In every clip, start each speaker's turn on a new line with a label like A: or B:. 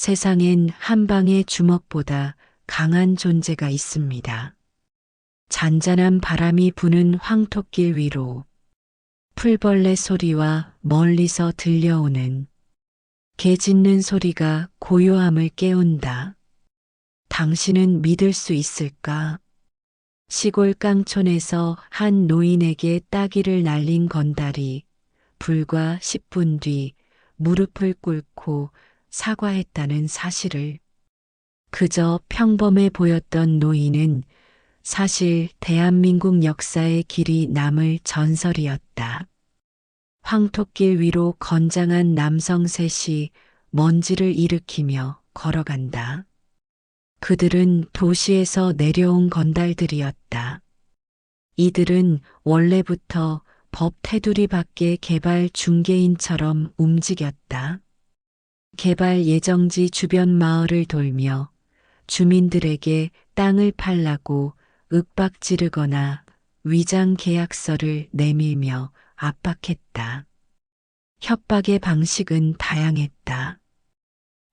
A: 세상엔 한 방의 주먹보다 강한 존재가 있습니다. 잔잔한 바람이 부는 황토길 위로 풀벌레 소리와 멀리서 들려오는 개 짖는 소리가 고요함을 깨운다. 당신은 믿을 수 있을까? 시골 깡촌에서 한 노인에게 따귀를 날린 건달이 불과 10분 뒤 무릎을 꿇고 사과했다는 사실을. 그저 평범해 보였던 노인은 사실 대한민국 역사의 길이 남을 전설이었다. 황토길 위로 건장한 남성 셋이 먼지를 일으키며 걸어간다. 그들은 도시에서 내려온 건달들이었다. 이들은 원래부터 법 테두리 밖의 개발 중개인처럼 움직였다. 개발 예정지 주변 마을을 돌며 주민들에게 땅을 팔라고 윽박지르거나 위장 계약서를 내밀며 압박했다. 협박의 방식은 다양했다.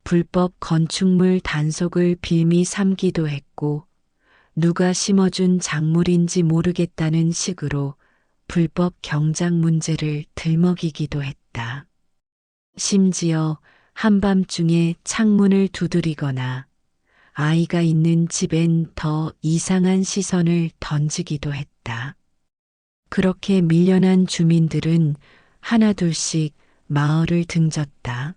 A: 불법 건축물 단속을 빌미 삼기도 했고 누가 심어준 작물인지 모르겠다는 식으로 불법 경작 문제를 들먹이기도 했다. 심지어 한밤중에 창문을 두드리거나 아이가 있는 집엔 더 이상한 시선을 던지기도 했다. 그렇게 밀려난 주민들은 하나둘씩 마을을 등졌다.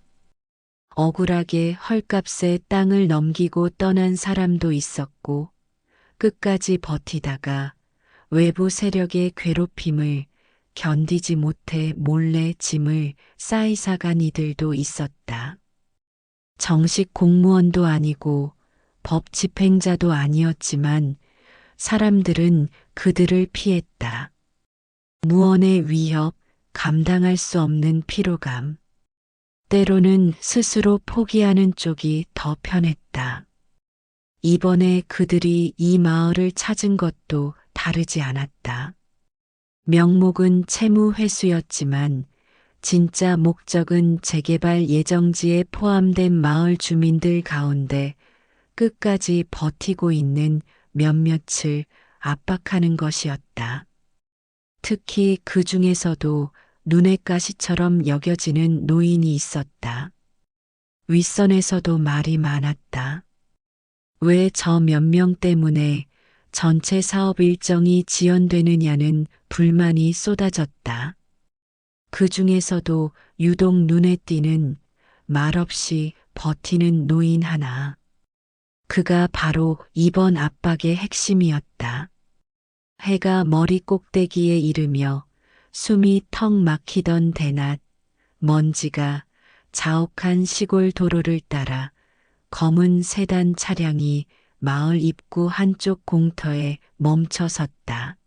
A: 억울하게 헐값에 땅을 넘기고 떠난 사람도 있었고 끝까지 버티다가 외부 세력의 괴롭힘을 견디지 못해 몰래 짐을 쌓이사간 이들도 있었다. 정식 공무원도 아니고 법 집행자도 아니었지만 사람들은 그들을 피했다. 무언의 위협, 감당할 수 없는 피로감. 때로는 스스로 포기하는 쪽이 더 편했다. 이번에 그들이 이 마을을 찾은 것도 다르지 않았다. 명목은 채무 회수였지만 진짜 목적은 재개발 예정지에 포함된 마을 주민들 가운데 끝까지 버티고 있는 몇몇을 압박하는 것이었다. 특히 그 중에서도 눈의 가시처럼 여겨지는 노인이 있었다. 윗선에서도 말이 많았다. 왜 저 몇 명 때문에 전체 사업 일정이 지연되느냐는 불만이 쏟아졌다. 그 중에서도 유독 눈에 띄는 말없이 버티는 노인 하나. 그가 바로 이번 압박의 핵심이었다. 해가 머리 꼭대기에 이르며 숨이 턱 막히던 대낮, 먼지가 자욱한 시골 도로를 따라 검은 세단 차량이 마을 입구 한쪽 공터에 멈춰 섰다.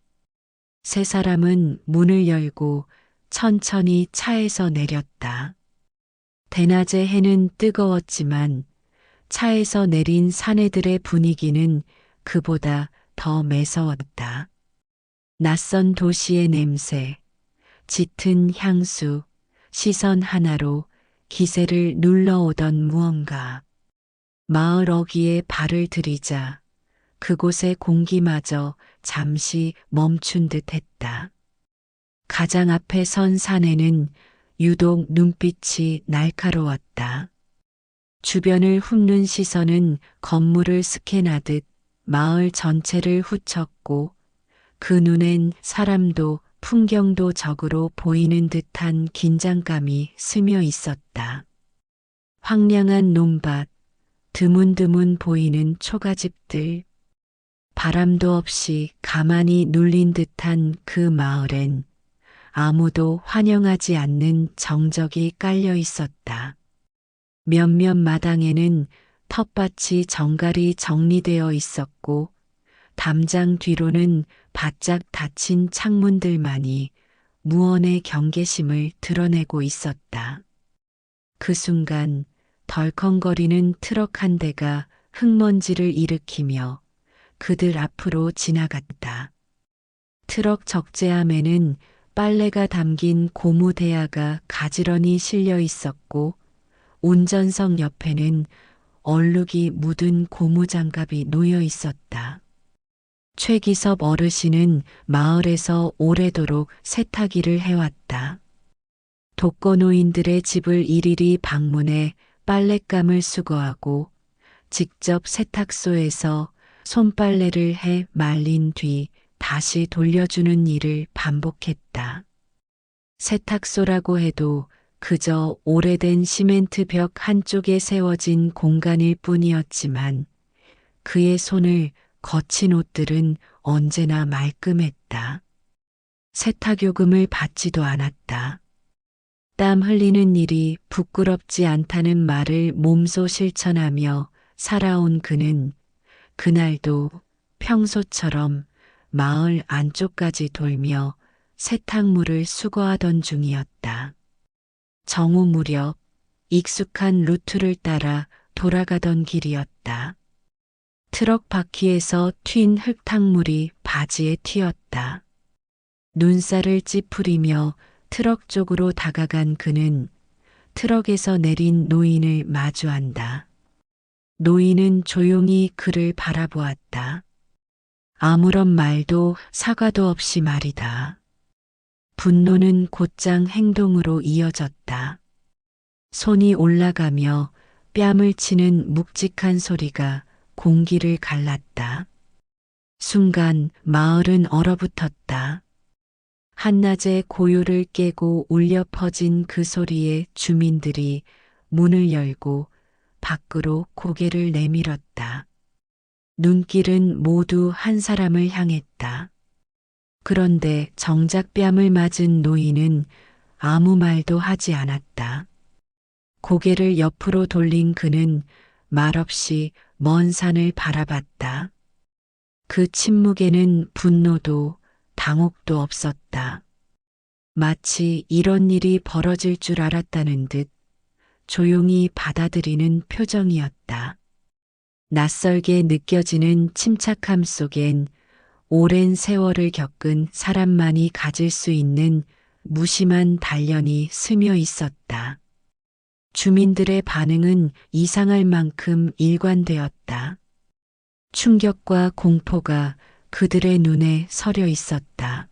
A: 세 사람은 문을 열고 천천히 차에서 내렸다. 대낮의 해는 뜨거웠지만 차에서 내린 사내들의 분위기는 그보다 더 매서웠다. 낯선 도시의 냄새, 짙은 향수, 시선 하나로 기세를 눌러오던 무언가. 마을 어귀에 발을 들이자 그곳의 공기마저 잠시 멈춘 듯 했다. 가장 앞에 선 사내는 유독 눈빛이 날카로웠다. 주변을 훑는 시선은 건물을 스캔하듯 마을 전체를 훑었고 그 눈엔 사람도 풍경도 적으로 보이는 듯한 긴장감이 스며 있었다. 황량한 논밭, 드문드문 보이는 초가집들, 바람도 없이 가만히 눌린 듯한 그 마을엔 아무도 환영하지 않는 정적이 깔려 있었다. 몇몇 마당에는 텃밭이 정갈이 정리되어 있었고 담장 뒤로는 바짝 닫힌 창문들만이 무언의 경계심을 드러내고 있었다. 그 순간 덜컹거리는 트럭 한 대가 흙먼지를 일으키며 그들 앞으로 지나갔다. 트럭 적재함에는 빨래가 담긴 고무 대야가 가지런히 실려 있었고 운전석 옆에는 얼룩이 묻은 고무장갑이 놓여 있었다. 최기섭 어르신은 마을에서 오래도록 세탁일을 해왔다. 독거노인들의 집을 일일이 방문해 빨랫감을 수거하고 직접 세탁소에서 손빨래를 해 말린 뒤 다시 돌려주는 일을 반복했다. 세탁소라고 해도 그저 오래된 시멘트 벽 한쪽에 세워진 공간일 뿐이었지만 그의 손을 거친 옷들은 언제나 말끔했다. 세탁요금을 받지도 않았다. 땀 흘리는 일이 부끄럽지 않다는 말을 몸소 실천하며 살아온 그는 그날도 평소처럼 마을 안쪽까지 돌며 세탁물을 수거하던 중이었다. 정오 무렵 익숙한 루트를 따라 돌아가던 길이었다. 트럭 바퀴에서 튄 흙탕물이 바지에 튀었다. 눈살을 찌푸리며 트럭 쪽으로 다가간 그는 트럭에서 내린 노인을 마주한다. 노인은 조용히 그를 바라보았다. 아무런 말도 사과도 없이 말이다. 분노는 곧장 행동으로 이어졌다. 손이 올라가며 뺨을 치는 묵직한 소리가 공기를 갈랐다. 순간 마을은 얼어붙었다. 한낮의 고요를 깨고 울려 퍼진 그 소리에 주민들이 문을 열고 밖으로 고개를 내밀었다. 눈길은 모두 한 사람을 향했다. 그런데 정작 뺨을 맞은 노인은 아무 말도 하지 않았다. 고개를 옆으로 돌린 그는 말없이 먼 산을 바라봤다. 그 침묵에는 분노도 당혹도 없었다. 마치 이런 일이 벌어질 줄 알았다는 듯 조용히 받아들이는 표정이었다. 낯설게 느껴지는 침착함 속엔 오랜 세월을 겪은 사람만이 가질 수 있는 무심한 단련이 스며 있었다. 주민들의 반응은 이상할 만큼 일관되었다. 충격과 공포가 그들의 눈에 서려 있었다.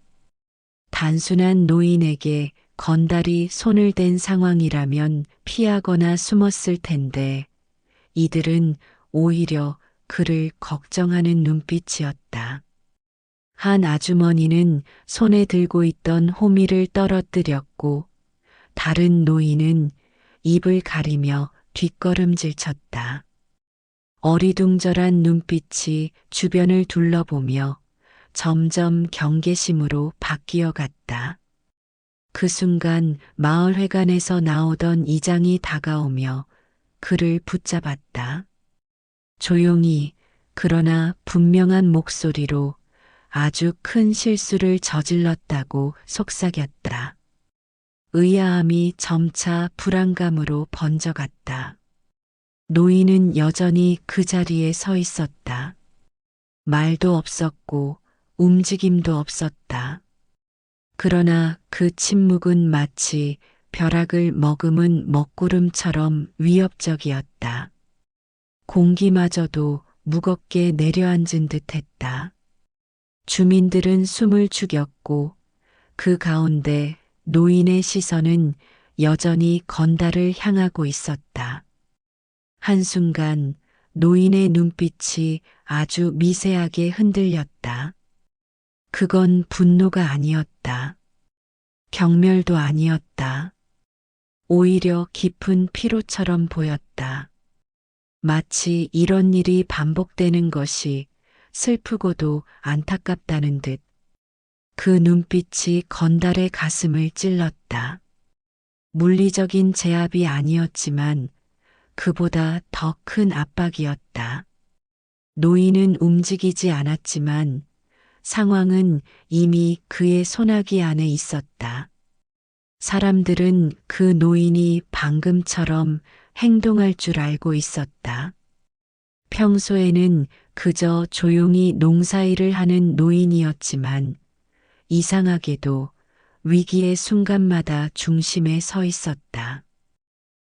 A: 단순한 노인에게 건달이 손을 댄 상황이라면 피하거나 숨었을 텐데 이들은 오히려 그를 걱정하는 눈빛이었다. 한 아주머니는 손에 들고 있던 호미를 떨어뜨렸고 다른 노인은 입을 가리며 뒷걸음질 쳤다. 어리둥절한 눈빛이 주변을 둘러보며 점점 경계심으로 바뀌어 갔다. 그 순간 마을회관에서 나오던 이장이 다가오며 그를 붙잡았다. 조용히 그러나 분명한 목소리로 아주 큰 실수를 저질렀다고 속삭였다. 의아함이 점차 불안감으로 번져갔다. 노인은 여전히 그 자리에 서 있었다. 말도 없었고 움직임도 없었다. 그러나 그 침묵은 마치 벼락을 머금은 먹구름처럼 위협적이었다. 공기마저도 무겁게 내려앉은 듯했다. 주민들은 숨을 죽였고 그 가운데 노인의 시선은 여전히 건달을 향하고 있었다. 한순간 노인의 눈빛이 아주 미세하게 흔들렸다. 그건 분노가 아니었다. 경멸도 아니었다. 오히려 깊은 피로처럼 보였다. 마치 이런 일이 반복되는 것이 슬프고도 안타깝다는 듯 그 눈빛이 건달의 가슴을 찔렀다. 물리적인 제압이 아니었지만 그보다 더 큰 압박이었다. 노인은 움직이지 않았지만 상황은 이미 그의 손아귀 안에 있었다. 사람들은 그 노인이 방금처럼 행동할 줄 알고 있었다. 평소에는 그저 조용히 농사일을 하는 노인이었지만 이상하게도 위기의 순간마다 중심에 서 있었다.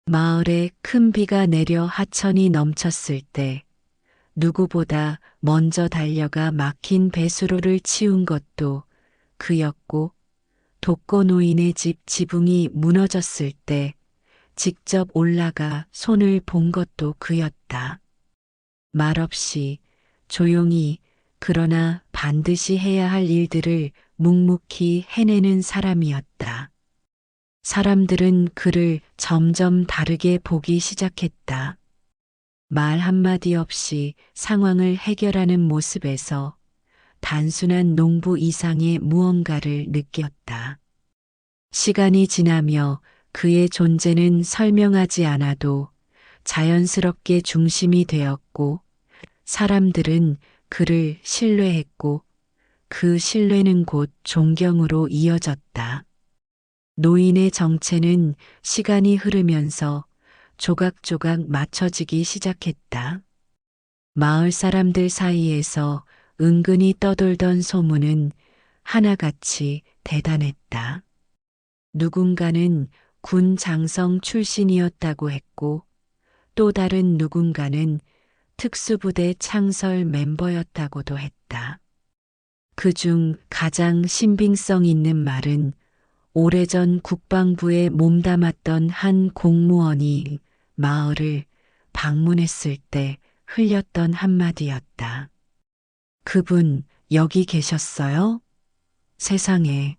A: 마을에 큰 비가 내려 하천이 넘쳤을 때 누구보다 먼저 달려가 막힌 배수로를 치운 것도 그였고, 독거노인의 집 지붕이 무너졌을 때 직접 올라가 손을 본 것도 그였다. 말없이 조용히, 그러나 반드시 해야 할 일들을 묵묵히 해내는 사람이었다. 사람들은 그를 점점 다르게 보기 시작했다. 말 한마디 없이 상황을 해결하는 모습에서 단순한 농부 이상의 무언가를 느꼈다. 시간이 지나며 그의 존재는 설명하지 않아도 자연스럽게 중심이 되었고, 사람들은 그를 신뢰했고, 그 신뢰는 곧 존경으로 이어졌다. 노인의 정체는 시간이 흐르면서 조각조각 맞춰지기 시작했다. 마을 사람들 사이에서 은근히 떠돌던 소문은 하나같이 대단했다. 누군가는 군 장성 출신이었다고 했고, 또 다른 누군가는 특수부대 창설 멤버였다고도 했다. 그중 가장 신빙성 있는 말은 오래전 국방부에 몸담았던 한 공무원이 마을을 방문했을 때 흘렸던 한마디였다. 그분 여기 계셨어요? 세상에.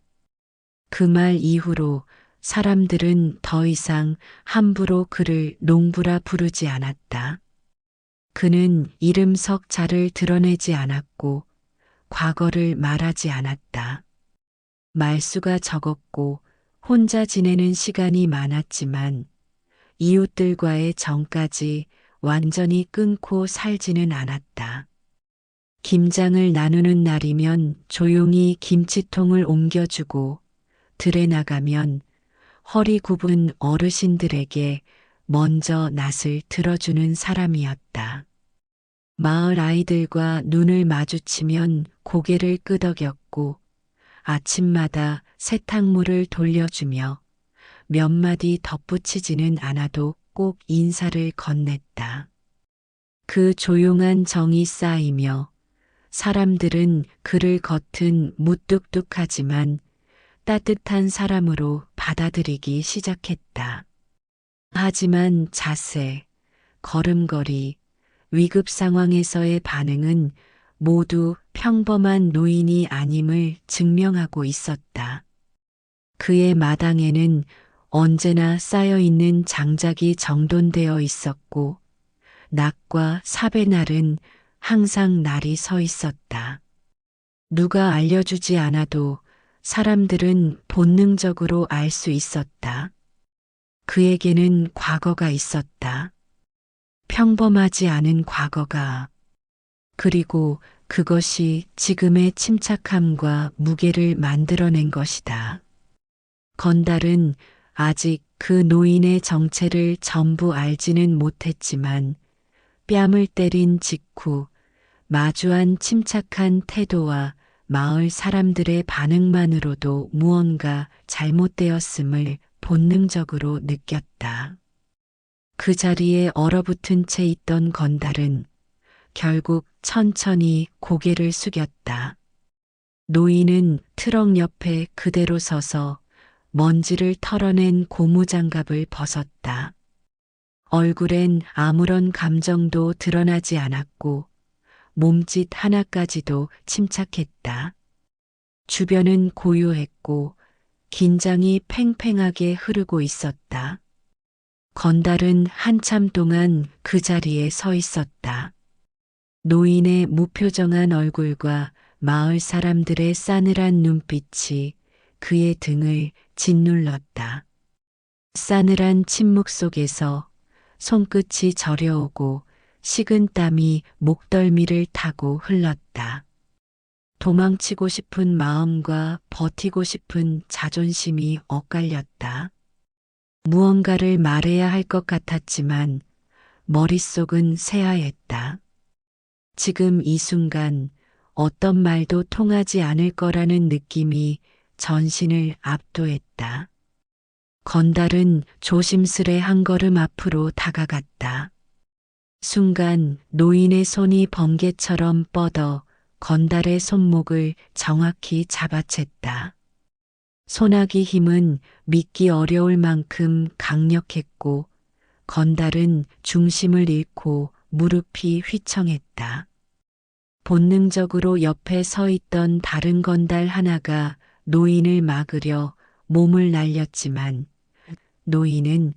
A: 그 말 이후로 사람들은 더 이상 함부로 그를 농부라 부르지 않았다. 그는 이름 석자를 드러내지 않았고 과거를 말하지 않았다. 말수가 적었고 혼자 지내는 시간이 많았지만 이웃들과의 정까지 완전히 끊고 살지는 않았다. 김장을 나누는 날이면 조용히 김치통을 옮겨주고, 들에 나가면 허리 굽은 어르신들에게 먼저 낯을 들어주는 사람이었다. 마을 아이들과 눈을 마주치면 고개를 끄덕였고, 아침마다 세탁물을 돌려주며 몇 마디 덧붙이지는 않아도 꼭 인사를 건넸다. 그 조용한 정이 쌓이며 사람들은 그를 겉은 무뚝뚝하지만 따뜻한 사람으로 받아들이기 시작했다. 하지만 자세, 걸음걸이, 위급 상황에서의 반응은 모두 평범한 노인이 아님을 증명하고 있었다. 그의 마당에는 언제나 쌓여있는 장작이 정돈되어 있었고, 낙과 삽의 날은 항상 날이 서 있었다. 누가 알려주지 않아도 사람들은 본능적으로 알 수 있었다. 그에게는 과거가 있었다. 평범하지 않은 과거가. 그리고 그것이 지금의 침착함과 무게를 만들어낸 것이다. 건달은 아직 그 노인의 정체를 전부 알지는 못했지만 뺨을 때린 직후 마주한 침착한 태도와 마을 사람들의 반응만으로도 무언가 잘못되었음을 본능적으로 느꼈다. 그 자리에 얼어붙은 채 있던 건달은 결국 천천히 고개를 숙였다. 노인은 트럭 옆에 그대로 서서 먼지를 털어낸 고무장갑을 벗었다. 얼굴엔 아무런 감정도 드러나지 않았고 몸짓 하나까지도 침착했다. 주변은 고요했고 긴장이 팽팽하게 흐르고 있었다. 건달은 한참 동안 그 자리에 서 있었다. 노인의 무표정한 얼굴과 마을 사람들의 싸늘한 눈빛이 그의 등을 짓눌렀다. 싸늘한 침묵 속에서 손끝이 저려오고 식은 땀이 목덜미를 타고 흘렀다. 도망치고 싶은 마음과 버티고 싶은 자존심이 엇갈렸다. 무언가를 말해야 할 것 같았지만 머릿속은 새하였다. 지금 이 순간 어떤 말도 통하지 않을 거라는 느낌이 전신을 압도했다. 건달은 조심스레 한 걸음 앞으로 다가갔다. 순간 노인의 손이 번개처럼 뻗어 건달의 손목을 정확히 잡아챘다. 손아귀 힘은 믿기 어려울 만큼 강력했고 건달은 중심을 잃고 무릎이 휘청했다. 본능적으로 옆에 서 있던 다른 건달 하나가 노인을 막으려 몸을 날렸지만 노인은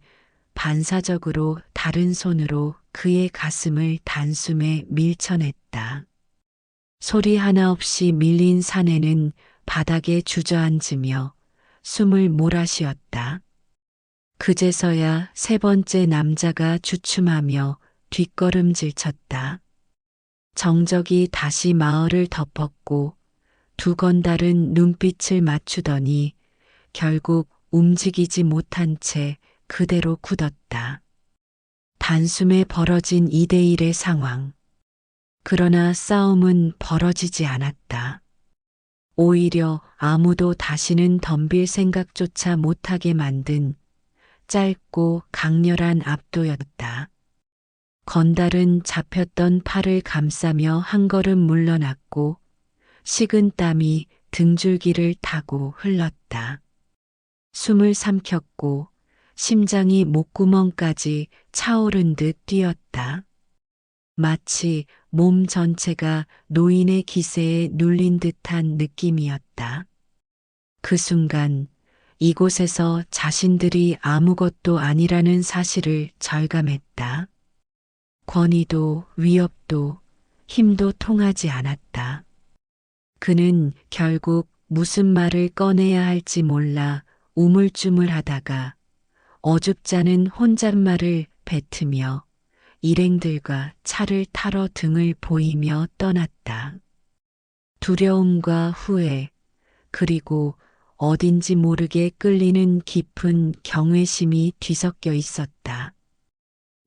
A: 반사적으로 다른 손으로 그의 가슴을 단숨에 밀쳐냈다. 소리 하나 없이 밀린 사내는 바닥에 주저앉으며 숨을 몰아쉬었다. 그제서야 세 번째 남자가 주춤하며 뒷걸음질 쳤다. 정적이 다시 마을을 덮었고 두 건달은 눈빛을 맞추더니 결국 움직이지 못한 채 그대로 굳었다. 단숨에 벌어진 2대1의 상황. 그러나 싸움은 벌어지지 않았다. 오히려 아무도 다시는 덤빌 생각조차 못하게 만든 짧고 강렬한 압도였다. 건달은 잡혔던 팔을 감싸며 한 걸음 물러났고 식은 땀이 등줄기를 타고 흘렀다. 숨을 삼켰고 심장이 목구멍까지 차오른 듯 뛰었다. 마치 몸 전체가 노인의 기세에 눌린 듯한 느낌이었다. 그 순간 이곳에서 자신들이 아무것도 아니라는 사실을 절감했다. 권위도 위협도 힘도 통하지 않았다. 그는 결국 무슨 말을 꺼내야 할지 몰라 우물쭈물하다가 어줍잖은 혼잣말을 뱉으며 일행들과 차를 타러 등을 보이며 떠났다. 두려움과 후회, 그리고 어딘지 모르게 끌리는 깊은 경외심이 뒤섞여 있었다.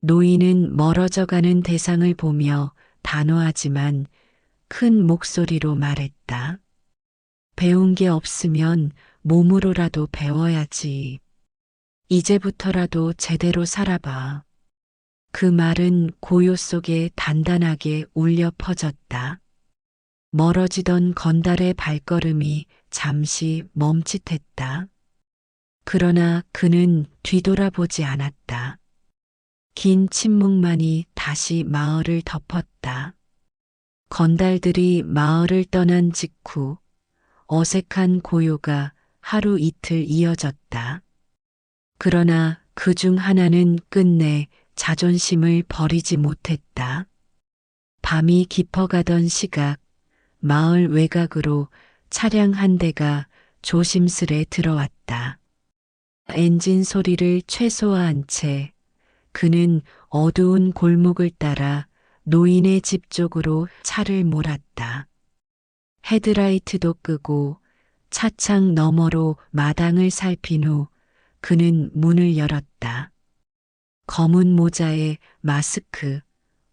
A: 노인은 멀어져가는 대상을 보며 단호하지만 큰 목소리로 말했다. 배운 게 없으면 몸으로라도 배워야지. 이제부터라도 제대로 살아봐. 그 말은 고요 속에 단단하게 울려 퍼졌다. 멀어지던 건달의 발걸음이 잠시 멈칫했다. 그러나 그는 뒤돌아보지 않았다. 긴 침묵만이 다시 마을을 덮었다. 건달들이 마을을 떠난 직후 어색한 고요가 하루 이틀 이어졌다. 그러나 그 중 하나는 끝내 자존심을 버리지 못했다. 밤이 깊어가던 시각, 마을 외곽으로 차량 한 대가 조심스레 들어왔다. 엔진 소리를 최소화한 채 그는 어두운 골목을 따라 노인의 집 쪽으로 차를 몰았다. 헤드라이트도 끄고 차창 너머로 마당을 살핀 후 그는 문을 열었다. 검은 모자에 마스크,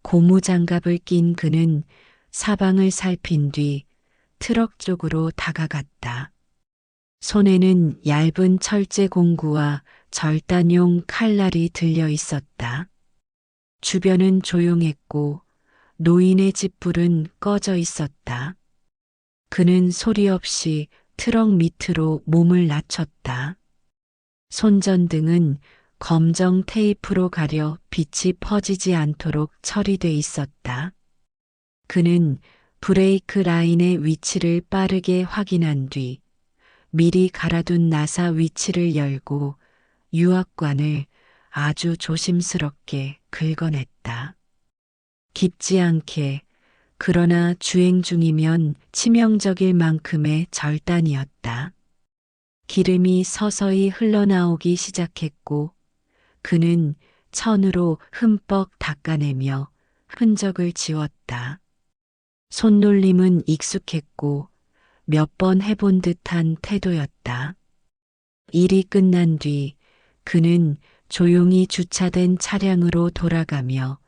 A: 고무장갑을 낀 그는 사방을 살핀 뒤 트럭 쪽으로 다가갔다. 손에는 얇은 철제 공구와 절단용 칼날이 들려 있었다. 주변은 조용했고 노인의 집불은 꺼져 있었다. 그는 소리 없이 트럭 밑으로 몸을 낮췄다. 손전등은 검정 테이프로 가려 빛이 퍼지지 않도록 처리돼 있었다. 그는 브레이크 라인의 위치를 빠르게 확인한 뒤 미리 갈아둔 나사 위치를 열고 유압관을 아주 조심스럽게 긁어냈다. 깊지 않게, 그러나 주행 중이면 치명적일 만큼의 절단이었다. 기름이 서서히 흘러나오기 시작했고 그는 천으로 흠뻑 닦아내며 흔적을 지웠다. 손놀림은 익숙했고 몇 번 해본 듯한 태도였다. 일이 끝난 뒤 그는 조용히 주차된 차량으로 돌아가며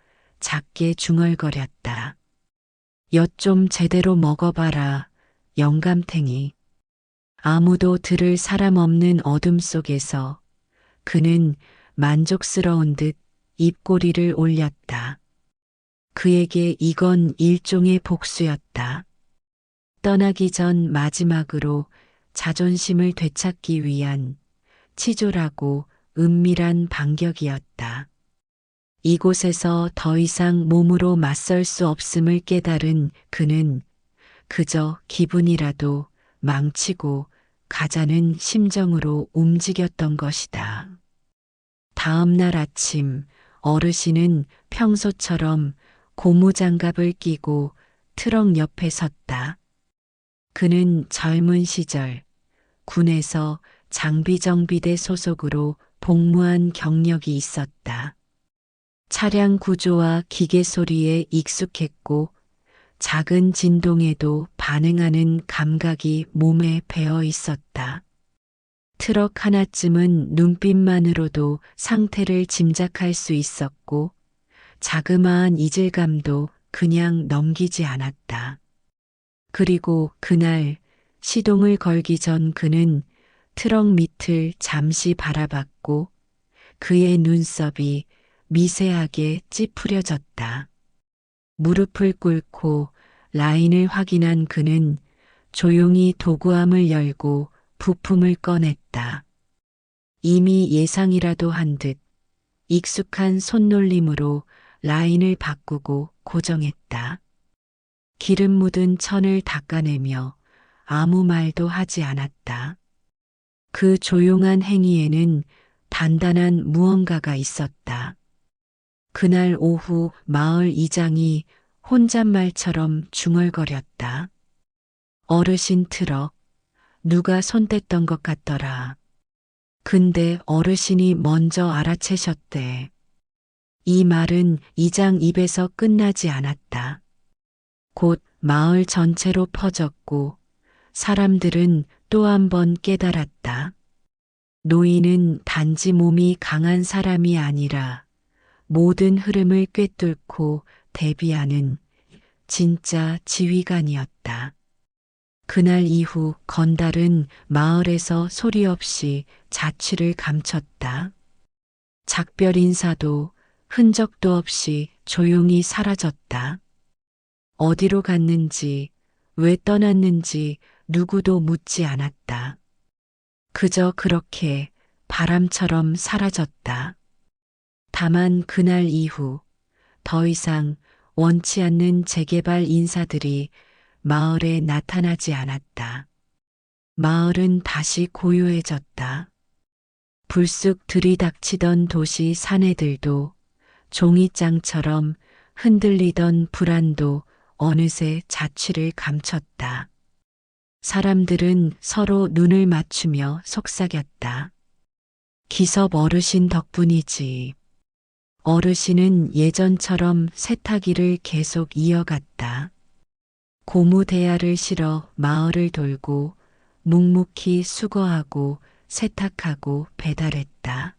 A: 작게 중얼거렸다. 엿 좀 제대로 먹어봐라, 영감탱이. 아무도 들을 사람 없는 어둠 속에서 그는 만족스러운 듯 입꼬리를 올렸다. 그에게 이건 일종의 복수였다. 떠나기 전 마지막으로 자존심을 되찾기 위한 치졸하고 은밀한 반격이었다. 이곳에서 더 이상 몸으로 맞설 수 없음을 깨달은 그는 그저 기분이라도 망치고 가자는 심정으로 움직였던 것이다. 다음 날 아침 어르신은 평소처럼 고무장갑을 끼고 트럭 옆에 섰다. 그는 젊은 시절 군에서 장비정비대 소속으로 복무한 경력이 있었다. 차량 구조와 기계 소리에 익숙했고 작은 진동에도 반응하는 감각이 몸에 배어 있었다. 트럭 하나쯤은 눈빛만으로도 상태를 짐작할 수 있었고 자그마한 이질감도 그냥 넘기지 않았다. 그리고 그날 시동을 걸기 전 그는 트럭 밑을 잠시 바라봤고 그의 눈썹이 미세하게 찌푸려졌다. 무릎을 꿇고 라인을 확인한 그는 조용히 도구함을 열고 부품을 꺼냈다. 이미 예상이라도 한 듯 익숙한 손놀림으로 라인을 바꾸고 고정했다. 기름 묻은 천을 닦아내며 아무 말도 하지 않았다. 그 조용한 행위에는 단단한 무언가가 있었다. 그날 오후 마을 이장이 혼잣말처럼 중얼거렸다. 어르신 트럭, 누가 손댔던 것 같더라. 근데 어르신이 먼저 알아채셨대. 이 말은 이장 입에서 끝나지 않았다. 곧 마을 전체로 퍼졌고 사람들은 또 한 번 깨달았다. 노인은 단지 몸이 강한 사람이 아니라 모든 흐름을 꿰뚫고 대비하는 진짜 지휘관이었다. 그날 이후 건달은 마을에서 소리 없이 자취를 감췄다. 작별 인사도 흔적도 없이 조용히 사라졌다. 어디로 갔는지, 왜 떠났는지 누구도 묻지 않았다. 그저 그렇게 바람처럼 사라졌다. 다만 그날 이후 더 이상 원치 않는 재개발 인사들이 마을에 나타나지 않았다. 마을은 다시 고요해졌다. 불쑥 들이닥치던 도시 사내들도 종이장처럼 흔들리던 불안도 어느새 자취를 감췄다. 사람들은 서로 눈을 맞추며 속삭였다. 기섭 어르신 덕분이지. 어르신은 예전처럼 세탁일을 계속 이어갔다. 고무대야를 실어 마을을 돌고 묵묵히 수거하고 세탁하고 배달했다.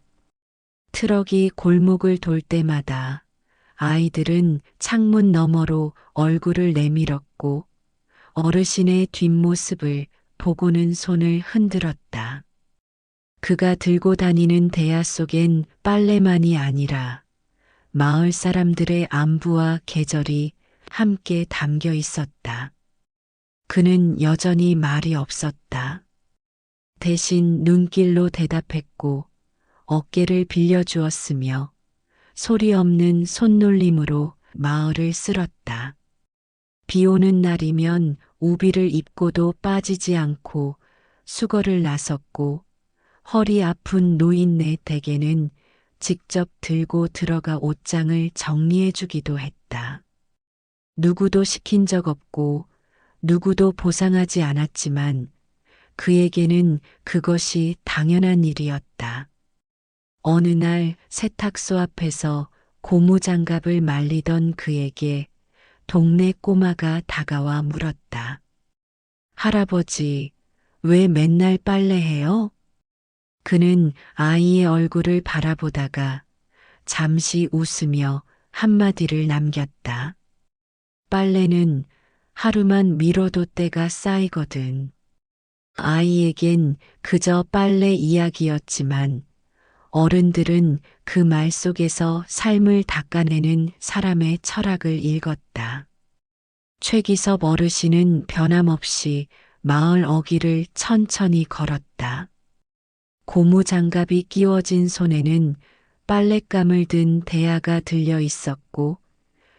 A: 트럭이 골목을 돌 때마다 아이들은 창문 너머로 얼굴을 내밀었고 어르신의 뒷모습을 보고는 손을 흔들었다. 그가 들고 다니는 대야 속엔 빨래만이 아니라 마을 사람들의 안부와 계절이 함께 담겨 있었다. 그는 여전히 말이 없었다. 대신 눈길로 대답했고 어깨를 빌려주었으며 소리 없는 손놀림으로 마을을 쓸었다. 비 오는 날이면 우비를 입고도 빠지지 않고 수거를 나섰고 허리 아픈 노인네 댁에는 직접 들고 들어가 옷장을 정리해 주기도 했다. 누구도 시킨 적 없고 누구도 보상하지 않았지만 그에게는 그것이 당연한 일이었다. 어느 날 세탁소 앞에서 고무장갑을 말리던 그에게 동네 꼬마가 다가와 물었다. 할아버지, 왜 맨날 빨래해요? 그는 아이의 얼굴을 바라보다가 잠시 웃으며 한마디를 남겼다. 빨래는 하루만 미뤄도 때가 쌓이거든. 아이에겐 그저 빨래 이야기였지만 어른들은 그 말 속에서 삶을 닦아내는 사람의 철학을 읽었다. 최기섭 어르신은 변함없이 마을 어귀를 천천히 걸었다. 고무장갑이 끼워진 손에는 빨랫감을 든 대야가 들려 있었고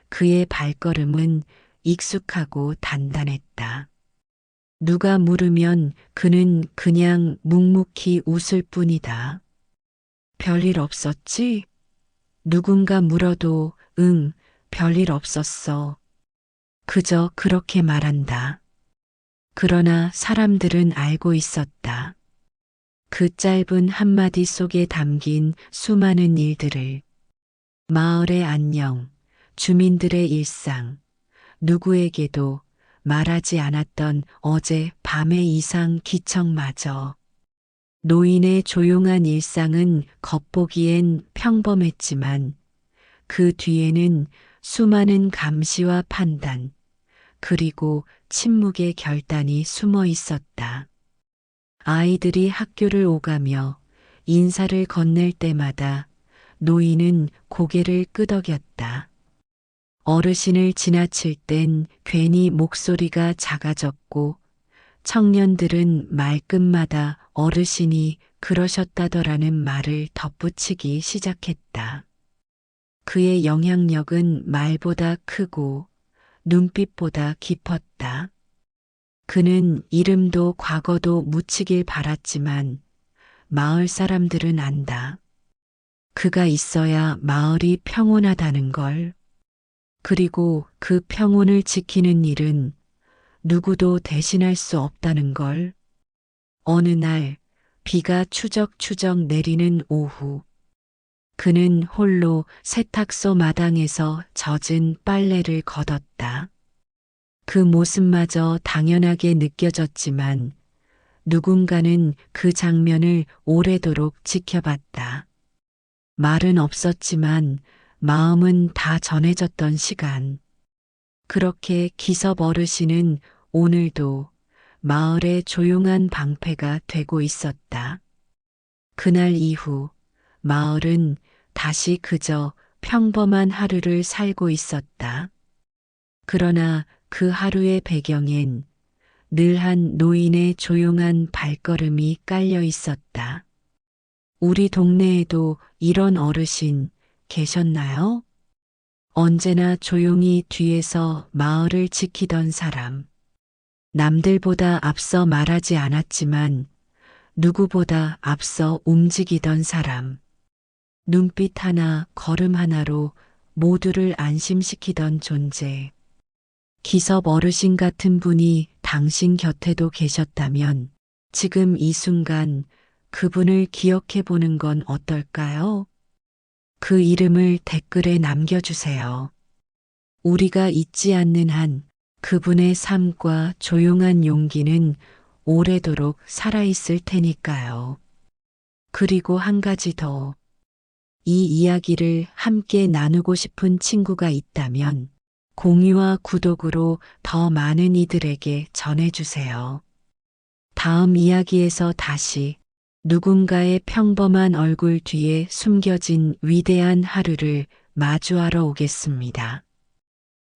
A: 그의 발걸음은 익숙하고 단단했다. 누가 물으면 그는 그냥 묵묵히 웃을 뿐이다. 별일 없었지? 누군가 물어도 응, 별일 없었어. 그저 그렇게 말한다. 그러나 사람들은 알고 있었다. 그 짧은 한마디 속에 담긴 수많은 일들을. 마을의 안녕, 주민들의 일상, 누구에게도 말하지 않았던 어제 밤의 이상 기척마저. 노인의 조용한 일상은 겉보기엔 평범했지만 그 뒤에는 수많은 감시와 판단, 그리고 침묵의 결단이 숨어 있었다. 아이들이 학교를 오가며 인사를 건넬 때마다 노인은 고개를 끄덕였다. 어르신을 지나칠 땐 괜히 목소리가 작아졌고 청년들은 말끝마다 어르신이 그러셨다더라는 말을 덧붙이기 시작했다. 그의 영향력은 말보다 크고 눈빛보다 깊었다. 그는 이름도 과거도 묻히길 바랐지만 마을 사람들은 안다. 그가 있어야 마을이 평온하다는 걸. 그리고 그 평온을 지키는 일은 누구도 대신할 수 없다는 걸. 어느 날 비가 추적추적 내리는 오후. 그는 홀로 세탁소 마당에서 젖은 빨래를 걷었다. 그 모습마저 당연하게 느껴졌지만 누군가는 그 장면을 오래도록 지켜봤다. 말은 없었지만 마음은 다 전해졌던 시간. 그렇게 기섭 어르신은 오늘도 마을의 조용한 방패가 되고 있었다. 그날 이후 마을은 다시 그저 평범한 하루를 살고 있었다. 그러나 그 하루의 배경엔 늘 한 노인의 조용한 발걸음이 깔려 있었다. 우리 동네에도 이런 어르신 계셨나요? 언제나 조용히 뒤에서 마을을 지키던 사람. 남들보다 앞서 말하지 않았지만 누구보다 앞서 움직이던 사람. 눈빛 하나, 걸음 하나로 모두를 안심시키던 존재. 기섭 어르신 같은 분이 당신 곁에도 계셨다면 지금 이 순간 그분을 기억해 보는 건 어떨까요? 그 이름을 댓글에 남겨주세요. 우리가 잊지 않는 한 그분의 삶과 조용한 용기는 오래도록 살아있을 테니까요. 그리고 한 가지 더. 이 이야기를 함께 나누고 싶은 친구가 있다면 공유와 구독으로 더 많은 이들에게 전해주세요. 다음 이야기에서 다시 누군가의 평범한 얼굴 뒤에 숨겨진 위대한 하루를 마주하러 오겠습니다.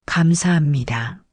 A: 감사합니다.